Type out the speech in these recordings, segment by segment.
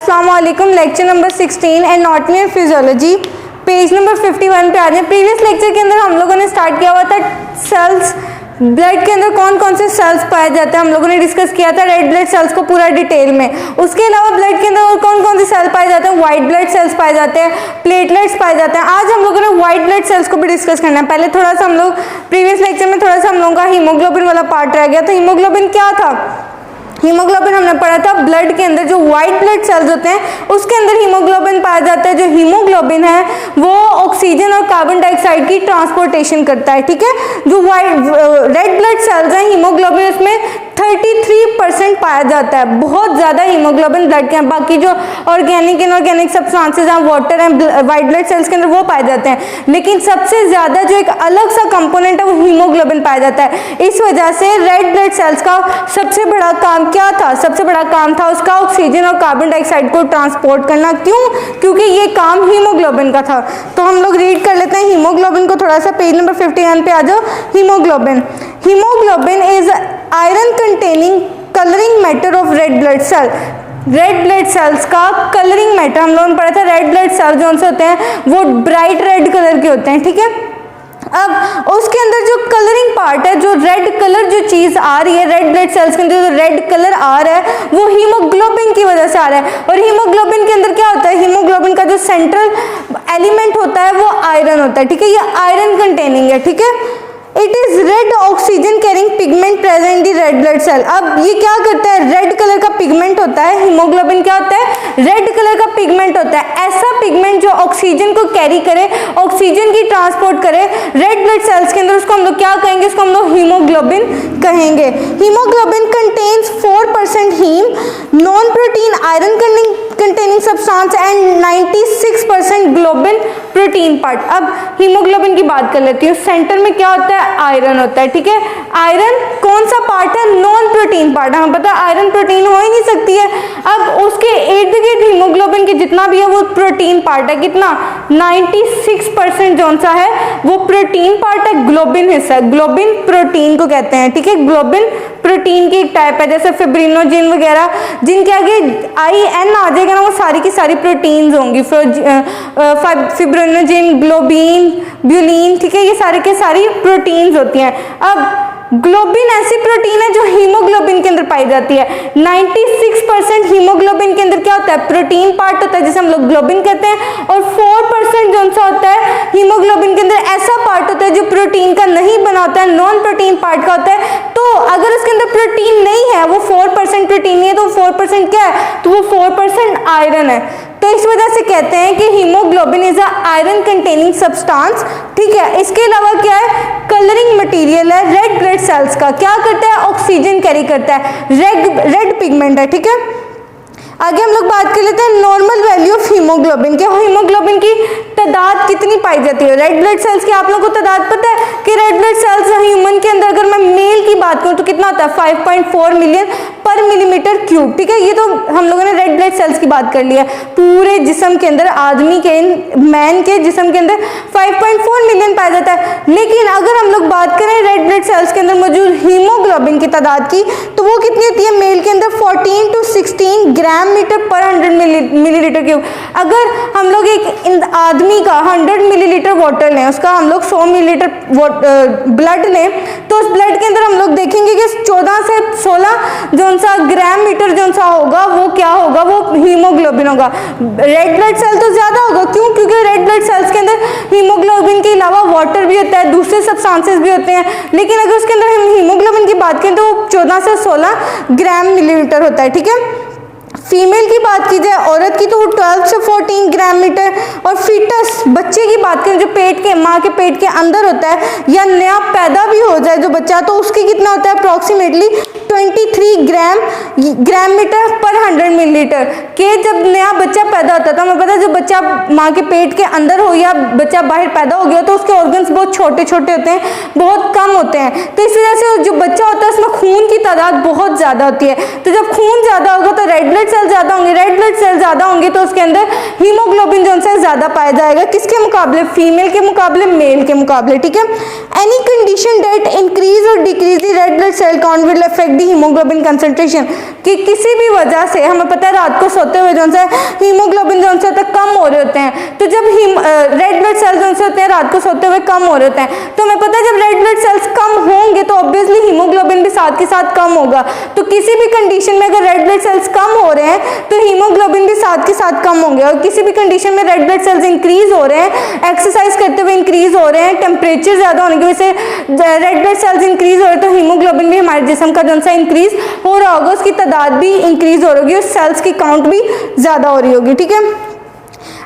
अस्सलाम वालेकुम। Lecture number 16 anatomy and physiology page number 51 पे आ रहे हैं। प्रीवियस लेक्चर के अंदर हम लोगों ने स्टार्ट किया हुआ था सेल्स, ब्लड के अंदर कौन कौन से सेल्स पाए जाते हैं हम लोगों ने डिस्कस किया था, रेड ब्लड सेल्स को पूरा डिटेल में। उसके अलावा ब्लड के अंदर और कौन कौन से सेल पाए जाते हैं, व्हाइट ब्लड सेल्स पाए जाते हैं, प्लेटलेट्स पाए जाते हैं। आज हम लोगों ने व्हाइट ब्लड सेल्स को भी डिस्कस करना है। पहले थोड़ा सा हम लोग प्रीवियस लेक्चर में थोड़ा सा हम लोगों का हीमोग्लोबिन वाला पार्ट रह गया। तो हीमोग्लोबिन क्या था? हीमोग्लोबिन हमने पढ़ा था ब्लड के अंदर जो व्हाइट ब्लड सेल्स होते हैं उसके अंदर हीमोग्लोबिन पाया जाता है। जो हीमोग्लोबिन है वो ऑक्सीजन और कार्बन डाइऑक्साइड की ट्रांसपोर्टेशन करता है, ठीक है। जो रेड ब्लड सेल्स हैं हीमोग्लोबिन उसमें 33% पाया जाता है। बहुत ज़्यादा हीमोग्लोबिन ब्लड के, बाकी जो ऑर्गेनिक इनऑर्गेनिक सब्सटेंसेस हैं water and white blood cells के अंदर वो पाए जाते हैं, लेकिन सबसे ज़्यादा जो एक अलग सा कंपोनेंट है वो हीमोग्लोबिन पाया जाता है। इस वजह से रेड ब्लड सेल्स का सबसे बड़ा काम क्या था? सबसे बड़ा काम था उसका ऑक्सीजन और कार्बन डाइऑक्साइड को ट्रांसपोर्ट करना। क्यों? क्योंकि ये काम हीमोग्लोबिन का था। तो हम लोग रीड कर लेते हैं हीमोग्लोबिन को थोड़ा सा। पेज नंबर 51 पे आ जाओ। Haemoglobin is iron containing colouring matter of red blood cell. Red blood cells का कलरिंग मैटर हम लोगों ने पढ़ा था। रेड ब्लड सेल्स जो होते हैं वो ब्राइट रेड कलर के होते हैं, ठीक है। अब उसके अंदर जो कलरिंग पार्ट है, जो रेड कलर जो चीज आ रही है रेड ब्लड सेल्स के अंदर जो रेड कलर आ रहा है वो हीमोग्लोबिन की वजह से आ रहा है। और हीमोग्लोबिन के अंदर क्या होता है? हीमोग्लोबिन का जो सेंट्रल एलिमेंट होता है वो आयरन होता है, ठीक है। ये आयरन कंटेनिंग है, ठीक है। It is red oxygen carrying pigment present in the red blood cell. अब ये क्या करता है? रेड कलर का पिगमेंट होता है। हीमोग्लोबिन क्या होता है? रेड कलर का पिगमेंट होता है। ऐसा पिगमेंट जो ऑक्सीजन को कैरी करे, ऑक्सीजन की ट्रांसपोर्ट करे रेड ब्लड सेल्स के अंदर, उसको हम लोग क्या कहेंगे? उसको हम लोग हीमोग्लोबिन कहेंगे। Haemoglobin contains 4% haem, non protein iron containing substance and 96% globin protein part. अब हीमोग्लोबिन की बात कर लेती हूँ। सेंटर में क्या होता है? आयरन होता है, ठीक है। आयरन कौन सा पार्ट है? Non protein part. हमें पता है आयरन प्रोटीन हो ही नहीं सकती है। अब उसके इर्द गिर्द हीमोग्लोबिन के जितना भी है वो प्रोटीन पार्ट है। कितना? 96% जो सा है वो प्रोटीन पार्ट है, ग्लोबिन हिस्सा है। ग्लोबिन प्रोटीन को कहते हैं, ठीक है। ग्लोबिन प्रोटीन की एक टाइप है, जैसे फिब्रिनोजिन वगैरह, जिनके आगे IN आ जाएगा ना वो सारी की सारी प्रोटीन्स होंगी। फिब्रिनोजिन, ग्लोबिन, ब्यूलिन, ठीक है, ये सारे के सारी प्रोटीन्स होती हैं। अब ग्लोबिन ऐसी प्रोटीन है जो हीमोग्लोबिन के अंदर पाई जाती है। 96% हीमोग्लोबिन के अंदर क्या होता है? प्रोटीन पार्ट होता है जिसे हम लोग ग्लोबिन कहते हैं। और 4% जो सा होता है हीमोग्लोबिन के अंदर ऐसा पार्ट होता है जो प्रोटीन का नहीं बना होता है, नॉन प्रोटीन पार्ट का होता है। तो अगर उसके अंदर प्रोटीन नहीं है, वो 4% प्रोटीन नहीं है, तो 4% क्या है? तो वो 4% आयरन है। तो इस वजह से कहते हैं कि haemoglobin is a iron containing substance, ठीक है। इसके अलावा क्या है? कलरिंग मटेरियल है रेड ब्लड सेल्स का। क्या करता है? ऑक्सीजन कैरी करता है। रेड पिगमेंट है, ठीक है। आगे हम लोग बात कर लेते हैं नॉर्मल वैल्यू ऑफ हीमोग्लोबिन के। हीमोग्लोबिन की तादाद कितनी पाई जाती है? रेड ब्लड सेल्स की आप लोगों को तादाद पता है कि रेड ब्लड सेल्स ह्यूमन के अंदर अगर मैं मेल की बात करूं तो कितना होता है? 5.4 मिलियन पर मिलीमीटर क्यूब, ठीक है। ये तो हम लोगों ने रेड ब्लड सेल्स की बात कर ली है। पूरे जिस्म के अंदर आदमी के, मैन के जिस्म के अंदर 5.4 मिलियन पाया जाता है। लेकिन अगर हम लोग बात करें रेड ब्लड सेल्स के अंदर मौजूद हीमोग्लोबिन की तादाद की, तो वो कितनी होती है? मेल के अंदर 14 to 16 ग्राम मीटर पर 100 मिलीलीटर क्यूब। अगर हम लोग एक आदमी का 100 मिलीलीटर वाटर लें, उसका हम लोग 100 मिलीलीटर ब्लड लें, तो उस ब्लड के अंदर हम लोग देखेंगे कि 14 से 16 जो सा ग्राम मीटर जो सा होगा वो क्या होगा? वो हीमोग्लोबिन होगा। रेड ब्लड सेल तो ज्यादा होगा। क्यों? क्योंकि रेड ब्लड सेल्स के अंदर हीमोग्लोबिन के अलावा वाटर भी होता है, दूसरे सब्सटेंसेस भी होते हैं। लेकिन अगर उसके अंदर हम हीमोग्लोबिन की बात करें तो वो 14 से 16 ग्राम मिलीलीटर होता है, ठीक है। फीमेल की बात की जाए, औरत की, तो वो 12 से 14 ग्राम मीटर। और फीटस बच्चे की बात करें जो पेट के, माँ के पेट के अंदर होता है, या नया पैदा भी हो जाए जो बच्चा, तो उसकी कितना होता है? अप्रोक्सीमेटली 23 ग्राम मीटर पर 100 मिलीलीटर के। जब नया बच्चा पैदा होता है तो हमें पता है जब बच्चा माँ के पेट के अंदर हो या बच्चा बाहर पैदा हो गया तो उसके ऑर्गन्स बहुत छोटे छोटे होते हैं, बहुत कम होते हैं। तो इस वजह से जो बच्चा होता है उसमें खून की तादाद बहुत ज़्यादा होती है। तो जब खून ज़्यादा होगा तो रेड ब्लड सेल ज़्यादा होंगे। रेड ब्लड सेल ज़्यादा होंगे तो उसके अंदर हीमोग्लोबिन जो है ज़्यादा पाया जाएगा। किसके मुकाबले? फीमेल के मुकाबले, मेल के मुकाबले, ठीक है। एनी कंडीशन डेट इंक्रीज और decrease the red blood cell count will affect the haemoglobin concentration, कि किसी भी वजह से हमें पता है रात को सोते हुए जो है हीमोग्लोबिन जो है कम हो रहे होते हैं, तो जब रेड ब्लड सेल्स जो होते हैं रात को सोते हुए कम हो रहे होते हैं, तो हमें पता है जब रेड ब्लड सेल्स कम होंगे तो ऑब्वियसली हीमोग्लोबिन भी साथ के साथ कम होगा। तो किसी भी कंडीशन में अगर रेड ब्लड सेल्स कम हो रहे हैं तो हीमोग्लोबिन भी साथ के साथ कम होंगे, और किसी भी कंडीशन में रेड ब्लड सेल्स इंक्रीज हो रहे हैं, एक्सरसाइज करते हुए इंक्रीज हो रहे हैं, टेम्परेचर ज़्यादा होने की वजह से रेड ब्लड सेल्स इंक्रीज हो रहे हैं, तो हीमोग्लोबिन भी हमारे जिस्म का जो सा इंक्रीज हो रहा होगा, उसकी तादाद भी इंक्रीज हो रही होगी और सेल्स की काउंट भी ज़्यादा हो रही होगी। ठीक है,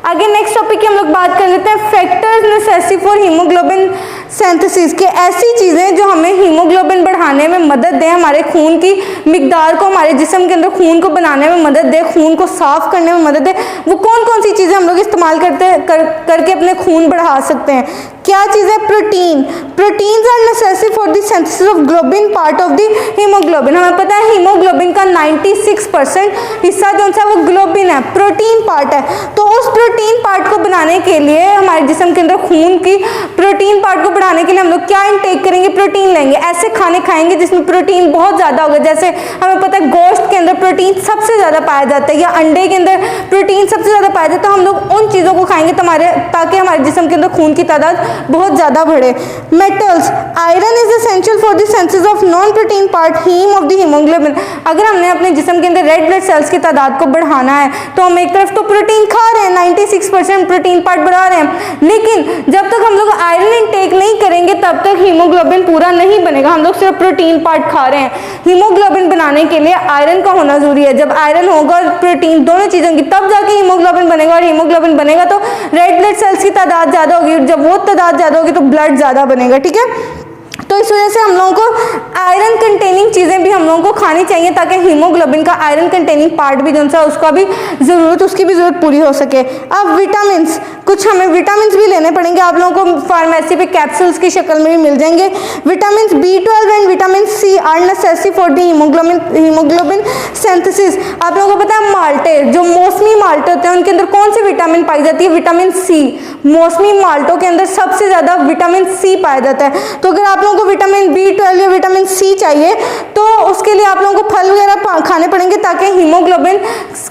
आगे नेक्स्ट टॉपिक की हम लोग बात कर लेते हैं factors necessary for haemoglobin synthesis, के ऐसी चीज़ें जो हमें हीमोग्लोबिन बढ़ाने में मदद दें, हमारे खून की मिकदार को, हमारे जिस्म के अंदर खून को बनाने में मदद दे, खून को साफ करने में मदद दे, वो कौन कौन सी चीज़ें हम लोग इस्तेमाल करके अपने खून बढ़ा सकते हैं। क्या चीज़ है? Protein. Proteins are necessary for the synthesis of globin part of the haemoglobin. हमें पता है हीमोग्लोबिन का 96% हिस्सा जो है वो ग्लोबिन है, प्रोटीन पार्ट है। तो उस प्रोटीन पार्ट को बनाने के लिए, हमारे जिस्म के अंदर खून की प्रोटीन पार्ट को बढ़ाने के लिए हम लोग क्या इनटेक करेंगे? प्रोटीन लेंगे। ऐसे खाने खाएंगे जिसमें प्रोटीन बहुत ज़्यादा होगा, जैसे हमें पता है गोश्त के अंदर प्रोटीन सबसे ज़्यादा पाया जाता है, या अंडे के अंदर प्रोटीन सबसे ज़्यादा पाया जाता है। तो हम लोग उन चीज़ों को खाएंगे ताकि हमारे जिस्म के अंदर खून की तादाद बहुत ज़्यादा बढ़े। Metals, iron is essential for the synthesis of non protein part haem of the haemoglobin. अगर हमने अपने जिस्म के अंदर रेड ब्लड सेल्स की तादाद को बढ़ाना है तो हम एक तरफ तो प्रोटीन खा रहे हैं, 96% प्रोटीन पार्ट बढ़ा रहे हैं, लेकिन जब तक हम लोग आयरन इनटेक नहीं करेंगे तब तक हीमोग्लोबिन पूरा नहीं बनेगा। हम लोग सिर्फ प्रोटीन पार्ट खा रहे हैं। हीमोग्लोबिन बनाने के लिए आयरन का होना जरूरी है। जब आयरन होगा और प्रोटीन, दोनों चीज़ों की, तब जाके हीमोग्लोबिन बनेगा, और हीमोग्लोबिन बनेगा तो रेड ब्लड सेल्स की तादाद ज़्यादा होगी, और जब वो तादाद ज़्यादा होगी तो ब्लड ज़्यादा बनेगा। ठीक है, तो इस वजह से हम लोगों को आयरन कंटेनिंग चीज़ें भी हम लोगों को खानी चाहिए ताकि हीमोग्लोबिन का आयरन कंटेनिंग पार्ट भी जो है उसकी भी ज़रूरत पूरी हो सके। अब विटामिन्स, कुछ हमें विटामिन्स भी लेने पड़ेंगे। आप लोगों को फार्मेसी पे कैप्सूल्स की शक्ल में भी मिल जाएंगे। Vitamin B12 and vitamin C are necessary for the haemoglobin synthesis. आप लोगों को पता है माल्टे, जो मौसमी माल्टे होते हैं, उनके अंदर कौन सी विटामिन पाई जाती है? Vitamin C। मौसमी माल्टों के अंदर सबसे ज़्यादा विटामिन C पाया जाता है। तो अगर आप लोगों को विटामिन B12 या विटामिन C चाहिए तो उसके लिए आप लोगों को फल वगैरह खाने पड़ेंगे ताकि हीमोग्लोबिन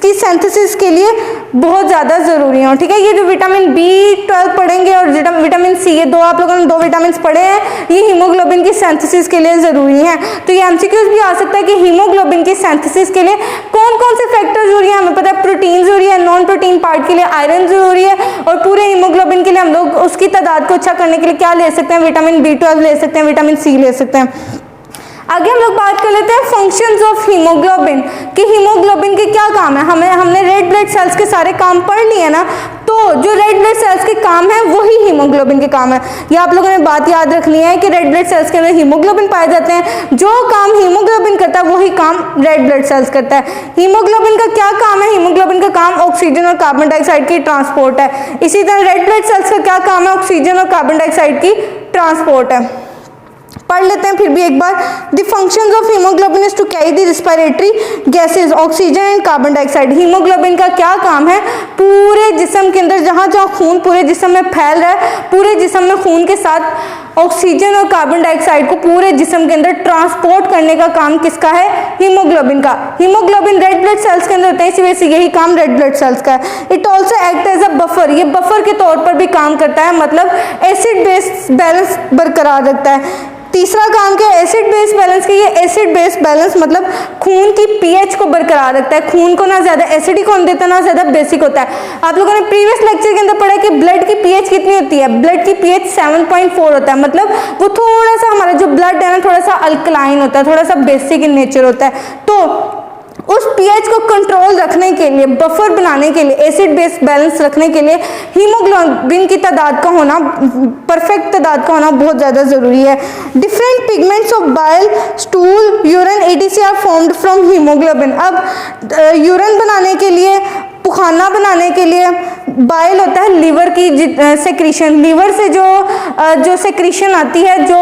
की सिंथेसिस के लिए बहुत ज़्यादा ज़रूरी हो। ठीक है, ये जो विटामिन B12 पढ़ेंगे और विटामिन C, ये आप लोगों ने 2 विटामिन पढ़े हैं, ये हीमोग्लोबिन की सिंथेसिस के लिए ज़रूरी है। तो ये MCQs भी आ सकता है कि हीमोग्लोबिन की सिंथेसिस के लिए कौन कौन से फैक्टर जरूरी है। हमें पता है प्रोटीन जरूरी है, नॉन प्रोटीन पार्ट के लिए आयरन जरूरी है, और पूरे हीमोग्लोबिन के लिए हम लोग उसकी तादाद को अच्छा करने के लिए क्या ले सकते हैं? विटामिन B12 ले सकते हैं, विटामिन C ले सकते हैं। आगे हम लोग बात कर लेते हैं फंक्शंस ऑफ हीमोग्लोबिन, कि हीमोग्लोबिन के क्या काम है। हमने रेड ब्लड सेल्स के सारे काम पढ़ लिए ना, तो जो रेड ब्लड सेल्स के काम है वही हीमोग्लोबिन के काम है। ये आप लोगों ने बात याद रखनी है कि रेड ब्लड सेल्स के अंदर हीमोग्लोबिन पाए जाते हैं, जो काम हीमोग्लोबिन करता है वही काम रेड ब्लड सेल्स करता है। हीमोग्लोबिन का क्या काम है? हीमोग्लोबिन का काम ऑक्सीजन और कार्बन डाइऑक्साइड की ट्रांसपोर्ट है। इसी तरह रेड ब्लड सेल्स का क्या काम है? ऑक्सीजन और कार्बन डाइऑक्साइड की ट्रांसपोर्ट है। पढ़ लेते हैं फिर भी एक बार। The functions of haemoglobin is to carry the respiratory gases oxygen and carbon dioxide. Haemoglobin का क्या काम है? पूरे जिस्म के अंदर जहाँ जहाँ खून पूरे जिस्म में फैल रहा है, पूरे जिस्म में खून के साथ ऑक्सीजन और कार्बन डाइऑक्साइड को पूरे जिस्म के अंदर ट्रांसपोर्ट करने का काम किसका है? हीमोग्लोबिन का। हीमोग्लोबिन रेड ब्लड सेल्स के अंदर होते हैं, इसी वजह से यही काम रेड ब्लड सेल्स का है। It also act as a buffer, ये बफर के तौर पर भी काम करता है, मतलब एसिड बेस बैलेंस बरकरार रखता है। तीसरा काम क्या है? एसिड बेस बैलेंस के। ये एसिड बेस बैलेंस मतलब खून की pH को बरकरार रखता है। खून को ना ज़्यादा एसिडिक होने देता, ना ज़्यादा बेसिक होता है। आप लोगों ने प्रीवियस लेक्चर के अंदर पढ़ा कि ब्लड की pH कितनी होती है? ब्लड की pH 7.4 होता है, मतलब वो थोड़ा सा, हमारा जो ब्लड है ना, थोड़ा सा अल्कलाइन होता है, थोड़ा सा बेसिक इन नेचर होता है। तो उस pH को कंट्रोल रखने के लिए, बफर बनाने के लिए, एसिड बेस बैलेंस रखने के लिए हीमोग्लोबिन की तादाद का होना, परफेक्ट तादाद का होना बहुत ज़्यादा ज़रूरी है। Different pigments of bile, stool, urine etc are formed from haemoglobin. अब यूरिन बनाने के लिए, पुखाना बनाने के लिए, बाइल होता है लीवर की सेक्रीशन, लीवर से जो सेक्रीशन आती है, जो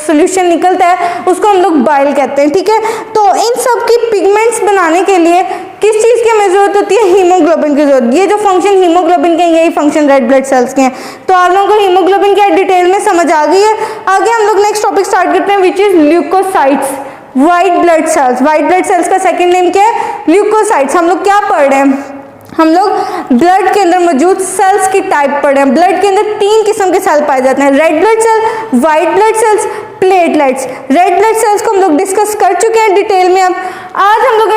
सोल्यूशन निकलता है उसको हम लोग बाइल कहते हैं, ठीक है। तो इन सब की पिगमेंट्स बनाने के लिए किस चीज़ की हमें ज़रूरत होती है? हीमोग्लोबिन की ज़रूरत। ये जो फंक्शन हीमोग्लोबिन के हैं यही फंक्शन रेड ब्लड सेल्स के हैं। तो आप लोगों को हीमोग्लोबिन क्या डिटेल में समझ आ गई है। आगे हम लोग नेक्स्ट टॉपिक स्टार्ट करते हैं which is leucocytes, white blood cells. White blood cells का सेकंड नेम क्या है? ल्यूकोसाइट्स। हम लोग क्या पढ़ रहे हैं? हम लोग ब्लड के अंदर मौजूद सेल्स की टाइप पढ़ रहे हैं। ब्लड के अंदर 3 किस्म के सेल पाए जाते हैं, red blood cell, white blood cells, platelets. Red blood cells को हम लोग डिस्कस कर चुके हैं डिटेल में। अब आज हम लोग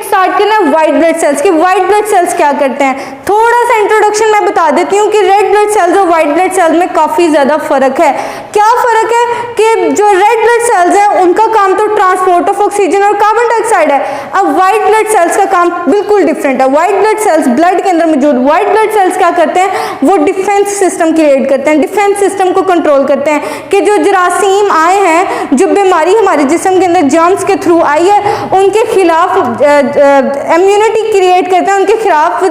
स्टार्ट करना है वाइट ब्लड सेल्स की। वाइट ब्लड सेल्स क्या करते हैं? थोड़ा सा इंट्रोडक्शन मैं बता देती हूँ कि रेड ब्लड सेल्स और वाइट ब्लड सेल्स में काफ़ी ज़्यादा फर्क है। क्या फ़र्क है कि जो रेड ब्लड सेल्स हैं उनका काम तो ट्रांसपोर्ट ऑफ ऑक्सीजन और कार्बन डाइऑक्साइड है। अब वाइट ब्लड सेल्स का काम बिल्कुल डिफरेंट है। वाइट ब्लड सेल्स, ब्लड के अंदर मौजूद वाइट ब्लड सेल्स क्या करते हैं? वो डिफेंस सिस्टम क्रिएट करते हैं, डिफेंस सिस्टम को कंट्रोल करते हैं कि जो जरासीम आए हैं, जो बीमारी हमारे जिस्म के अंदर जर्म्स के थ्रू आई है, उनके खिलाफ इम्यूनिटी क्रिएट करते हैं, उनके खिलाफ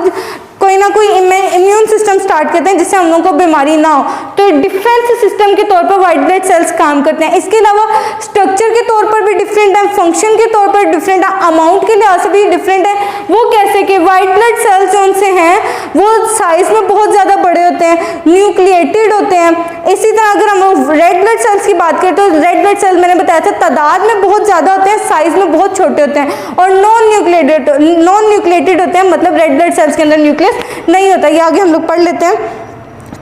कोई ना कोई इम्यून सिस्टम स्टार्ट करते हैं जिससे हम लोगों को बीमारी ना हो। तो डिफेंस सिस्टम के तौर पर वाइट ब्लड सेल्स काम करते हैं। इसके अलावा स्ट्रक्चर के तौर पर भी डिफरेंट है, फंक्शन के तौर पर डिफरेंट है, अमाउंट के लिहाज से भी डिफरेंट है। वो कैसे कि वाइट ब्लड सेल्स जो उनसे हैं वो साइज में बहुत ज़्यादा बड़े होते हैं, न्यूक्लिएटेड होते हैं। इसी तरह अगर हम रेड ब्लड सेल्स की बात करें तो रेड ब्लड सेल्स मैंने बताया था तादाद में बहुत ज़्यादा होते हैं, साइज में बहुत छोटे होते हैं और नॉन न्यूक्लिएटेड होते हैं, मतलब रेड ब्लड सेल्स के अंदर न्यूक्लियस नहीं होता। ये आगे हम लोग पढ़ लेते हैं।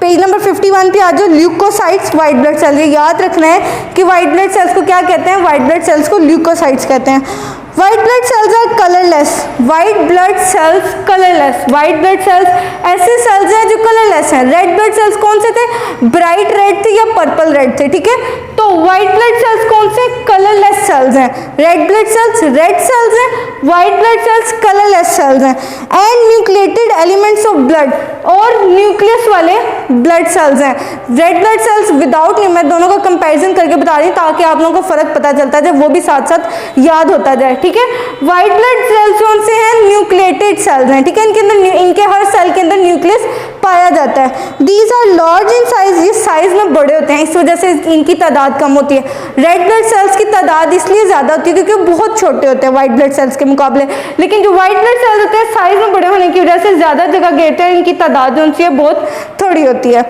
पेज नंबर 51 पे आ जाओ। Leucocytes white blood cells. ये याद रखना है कि वाइट ब्लड सेल्स को क्या कहते हैं? वाइट ब्लड सेल्स को ल्यूकोसाइट्स कहते हैं। White blood cells are colourless. White blood cells colourless. White blood cells ऐसे सेल्स हैं जो कलरलेस हैं। रेड ब्लड सेल्स कौन से थे? ब्राइट रेड थे या पर्पल रेड थे, ठीक है। तो वाइट ब्लड सेल्स कौन से? कलरलेस सेल्स हैं। Red blood cells red cells हैं, white blood cells colourless cells हैं। And nucleated elements of blood, और न्यूक्लियस वाले ब्लड सेल्स हैं। रेड ब्लड सेल्स विदाउट, मैं दोनों का कंपैरिजन करके बता रही हूँ ताकि आप लोगों को फर्क पता चलता जाए, वो भी साथ साथ याद होता जाए, ठीक है। व्हाइट ब्लड सेल्स कौन से हैं? न्यूक्लिएटेड सेल्स हैं, ठीक है। इनके अंदर, इनके हर सेल के अंदर न्यूक्लियस पाया जाता है। These are large in size, ये साइज में बड़े होते हैं, इस वजह से इनकी तादाद कम होती है। रेड ब्लड सेल्स की तादाद इसलिए ज़्यादा होती है क्योंकि वो बहुत छोटे होते हैं व्हाइट ब्लड सेल्स के मुकाबले। लेकिन जो व्हाइट ब्लड सेल्स होते हैं साइज में बड़े होने की वजह से ज़्यादा जगह घेरते हैं, इनकी तादाद जो उनकी है बहुत थोड़ी होती है।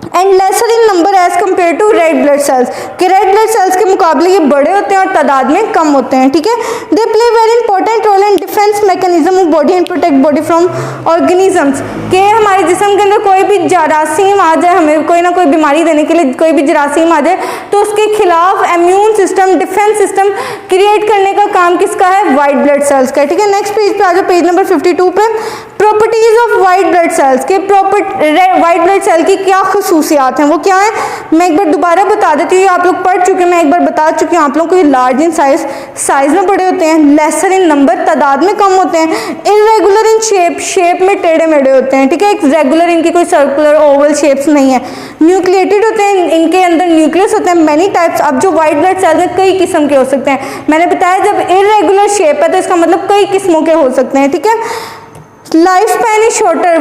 And lesser in number as compare to red blood cells, कि रेड ब्लड सेल्स के मुकाबले ये बड़े होते हैं और तादाद में कम होते हैं, ठीक है। They play very important role in defence mechanism of body and protect body from organisms, कि हमारे जिस्म के अंदर कोई भी जरासीम आ जाए, हमें कोई ना कोई बीमारी देने के लिए कोई भी जरासीम आ जाए तो उसके खिलाफ immune system, defence system create करने का काम किसका है? वाइट ब्लड सेल्स का, ठीक है। नेक्स्ट पेज पे आ जाओ, पेज नंबर 52 पे। Properties of white blood cells के, वाइट ब्लड सेल की क्या खसूसियात हैं, वो क्या है? मैं एक बार दोबारा बता देती हूँ, आप लोग पढ़ चुके, मैं एक बार बता चुकी हूँ आप लोगों को। ये लार्ज इन साइज, साइज में बड़े होते हैं। लेसर इन नंबर, तादाद में कम होते हैं। इरेगुलर इन शेप, शेप में टेढ़े मेढ़े होते हैं, ठीक है। एक रेगुलर इनकी कोई सर्कुलर ओवल शेप्स नहीं है। न्यूक्लिएटेड होते हैं, इनके अंदर न्यूक्लियस होते हैं, मैनी टाइप्स। अब जो वाइट ब्लड सेल्स हैं कई किस्म के हो सकते हैं, मैंने बताया जब इरेगुलर शेप है तो इसका मतलब कई किस्मों के हो सकते हैं, ठीक है। Life span is shorter.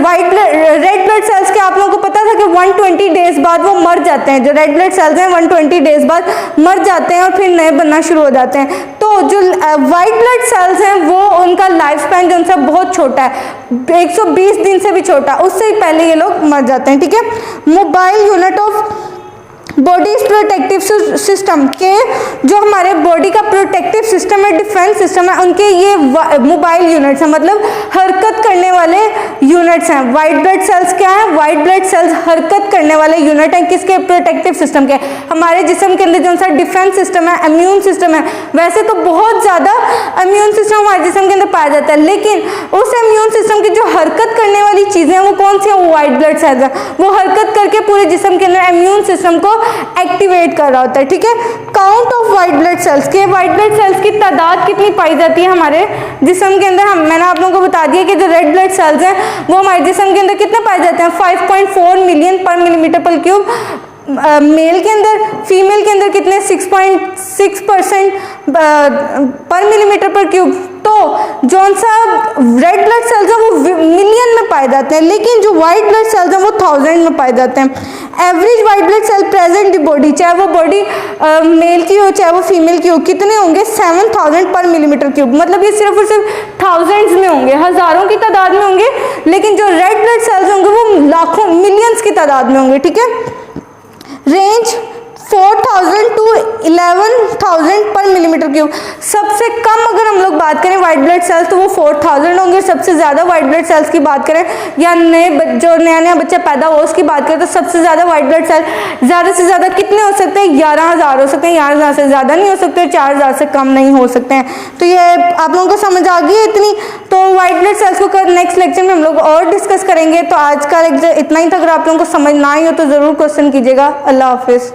Red blood cells के आप लोगों को पता था कि 120 डेज बाद वो मर जाते हैं। जो रेड ब्लड सेल्स हैं 120 डेज बाद मर जाते हैं और फिर नए बनना शुरू हो जाते हैं। तो जो वाइट ब्लड सेल्स हैं वो, उनका लाइफ स्पैन जो उनसे बहुत छोटा है, 120 दिन से भी छोटा, उससे ही पहले ये लोग मर जाते हैं, ठीक है। Mobile unit of body protective system, के जो हमारे बॉडी का प्रोटेक्टिव सिस्टम है, डिफेंस सिस्टम है, उनके ये मोबाइल यूनिट्स हैं, मतलब हरकत करने वाले यूनिट्स हैं। वाइट ब्लड सेल्स क्या है? वाइट ब्लड सेल्स हरकत करने वाले यूनिट हैं, किसके? प्रोटेक्टिव सिस्टम के। हमारे जिस्म के अंदर जो सा डिफेंस सिस्टम है, इम्यून सिस्टम है, वैसे तो बहुत ज़्यादा इम्यून सिस्टम हमारे जिस्म के अंदर पाया जाता है, लेकिन उस इम्यून सिस्टम की जो हरकत करने वाली चीज़ें हैं वो कौन सी है? वो वाइट ब्लड सेल्स हैं। वो हरकत करके पूरे जिस्म के अंदर इम्यून सिस्टम को एक्टिवेट कर रहा होता है, ठीक है। Count of white blood cells, के वाइट ब्लड सेल्स की तादाद कितनी पाई जाती है हमारे जिस्म के अंदर? मैंने आप लोगों को बता दिया कि जो रेड ब्लड सेल्स हैं वो हमारे जिस्म के अंदर कितने पाए जाते हैं? 5.4 मिलियन पर मिलीमीटर पर क्यूब मेल के अंदर, फीमेल के अंदर कितने 6.6% पर मिलीमीटर पर क्यूब। तो जौन सा रेड ब्लड सेल्स हैं वो मिलियन में पाए जाते हैं, लेकिन जो वाइट ब्लड सेल्स हैं वो 1000 में पाए जाते हैं। Average white blood cell present in body, चाहे वो बॉडी मेल की हो चाहे वो फीमेल की हो, कितने होंगे 7000 पर मिलीमीटर क्यूब। मतलब ये सिर्फ और सिर्फ थाउजेंड्स में होंगे, हजारों की तादाद में होंगे, लेकिन जो रेड ब्लड सेल्स होंगे वो लाखों मिलियंस की तादाद में होंगे। ठीक है, रेंज 4000 टू 11000 पर मिलीमीटर क्यूब। सबसे कम अगर हम लोग बात करें वाइट ब्लड सेल्स तो वो 4000 होंगे। सबसे ज़्यादा वाइट ब्लड सेल्स की बात करें या जो नया बच्चा पैदा हो उसकी बात करें तो सबसे ज़्यादा वाइट ब्लड सेल ज़्यादा से ज़्यादा कितने हो सकते हैं, 11000 हो सकते हैं। 11000 से ज़्यादा नहीं हो सकते, 4000 से कम नहीं हो सकते हैं। तो ये आप लोगों को समझ आ गई है इतनी। तो वाइट ब्लड सेल्स को नेक्स्ट लेक्चर में हम लोग और डिस्कस करेंगे। तो आज का लेक्चर इतना ही था। अगर आप लोगों को समझ ना आई हो तो ज़रूर क्वेश्चन कीजिएगा। अल्लाह हाफिज़।